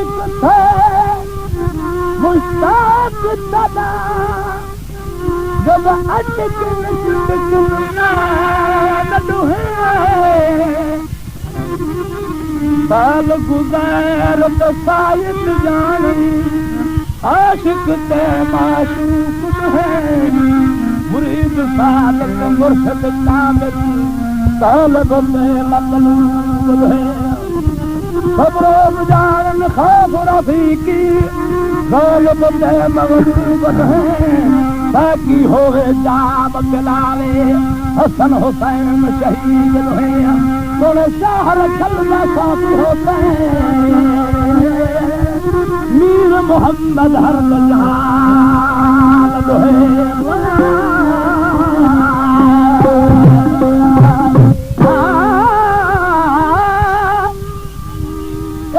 आशिक थे मुश्ताक दादा जब अटक साल गुज़र तो साहिब जान आशिक ते माशूक है मुरीद साल मुर्शद कामिल तालब में मतलूब है सबरोज जान खौफ रफीकी गालिब में मगलूब है ताकि होवे जाब बिलाले हसन हुसैन शहीद है थोड़े शहर चलना साथी होते मीर मोहम्मद हर जहान है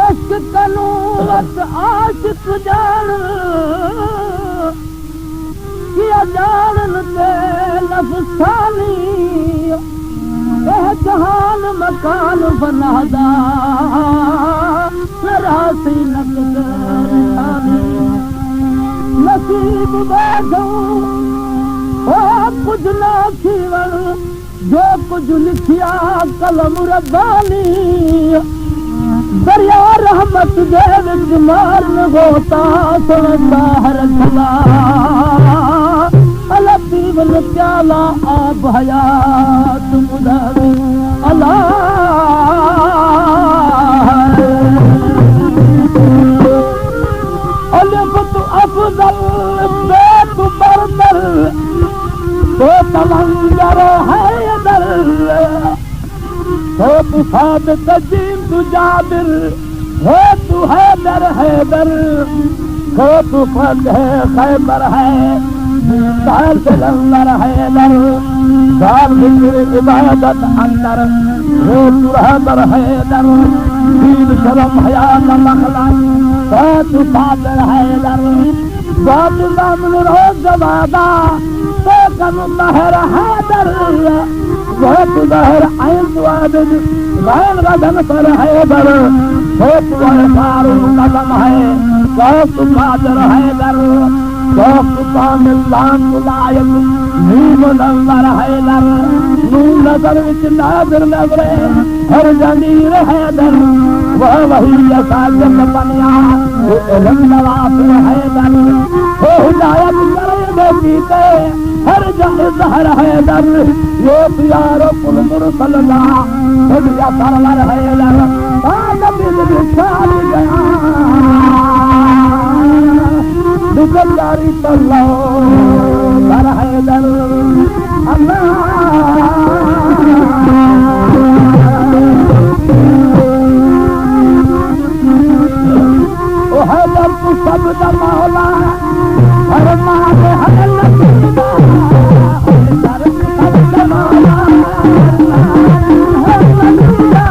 इश्क कनूत आशिक जान किया जानन ते नफसानी जहान मकान बनादा रासी नसीब बैठो कुछ न थीवण जो कुछ लिखिया कलम रब्बानी दरिया रहमत दे विच मारन होता सुनता हर खला अलबीबल प्याला आप हयात मुदर अल्लाह अलबत अफजल बेत बरदर तो तमंगर है दर तो तू साद तजीम तू जाबिर हो तू हैदर हो तू फद है खैबर है साल सिलंदर हैदर साल बिक्र इबादत अंदर हो तू हैदर हैदर दीन शरम हयात मखलन हो तू सादर हैदर बात दामन रोज जवादा तो कनु महर हैदर वो तू दहर आइन तू आबिद गायन गदन पर हैदर हो तू अरसारू कदम है वो तू सादर हैदर दोस्त कामिल लान मुलायम नीम नंबर हैदर नूर नजर विच नादिर नजरे हर जमीर हैदर वह वही यसाजत बनिया इल्म नवाफिर हैदर वो हिदायत करे बेबीते हर जहर हैदर ये प्यारो कुल मुरसलना खुद या सरवर हैदर आदम बिशाल गया दुकानदारी तल्लो कर हैदर अल्लाह ओ हैदर तू सब दा मौला हर मां हर नसीबा हैदर तू सब दा मौला हर नसीबा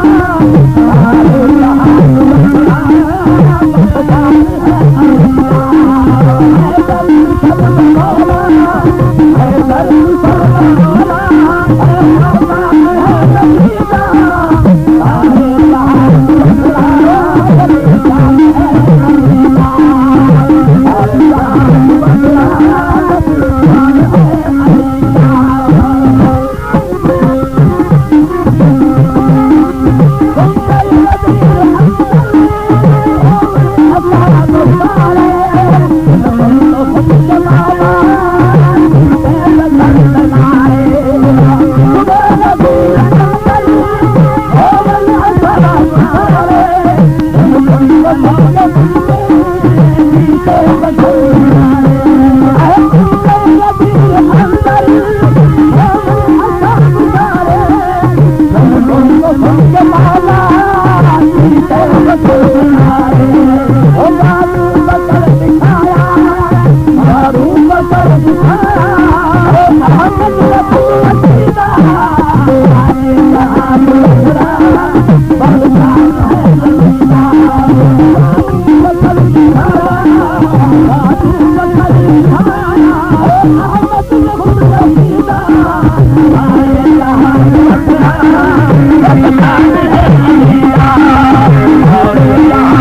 Yeah.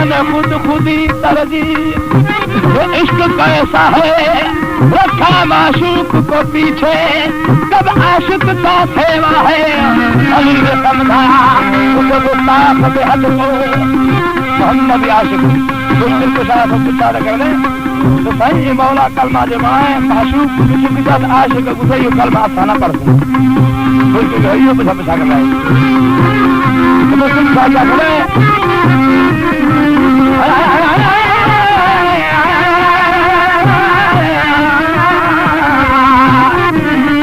ने खुद खुदी तरजी, वो इश्क कैसा है रखा माशूक को पीछे, कब आशिक का सेवा है अली ने समझाया उसे गुस्ताख बेहद को। मोहम्मद आशिक मुश्किल को शायद गुस्सा कर ले तो भाई ये मौला कलमा जमा है माशूक किसी के साथ आशिक गुस्सा ये कलमा आसाना पड़ता बिल्कुल है ये बचा बचा कर रहा है तो तुम क्या करे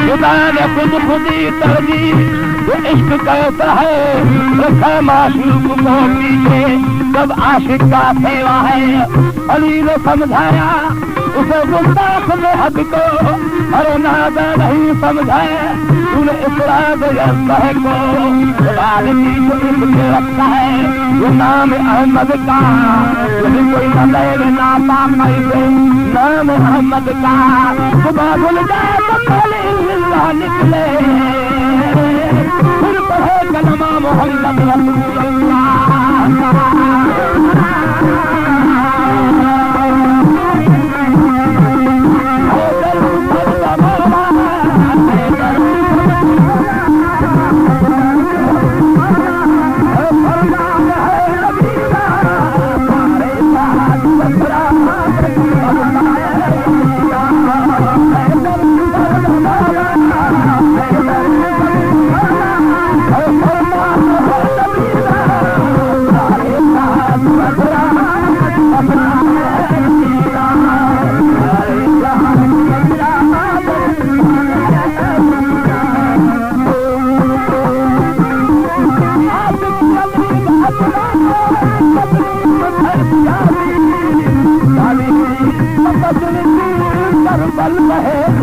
खुदा ने खुद खुदी तरजी, वो इश्क कहता है रखा माशूक को पीछे, कब आशिक का सेवा है अली ने समझाया उसे गुस्ताख में हद को। अरे नादा नहीं समझाए तूने इफराद यह को, राजनीति को इसलिए रखता है ये नाम अहमद का, यदि कोई नजर ना पाक नहीं दे नाम अहमद का, सुबह भूल जाए तो खाली अल्लाह निकले, फिर पढ़े कलमा मोहम्मद रसूलुल्लाह। बल है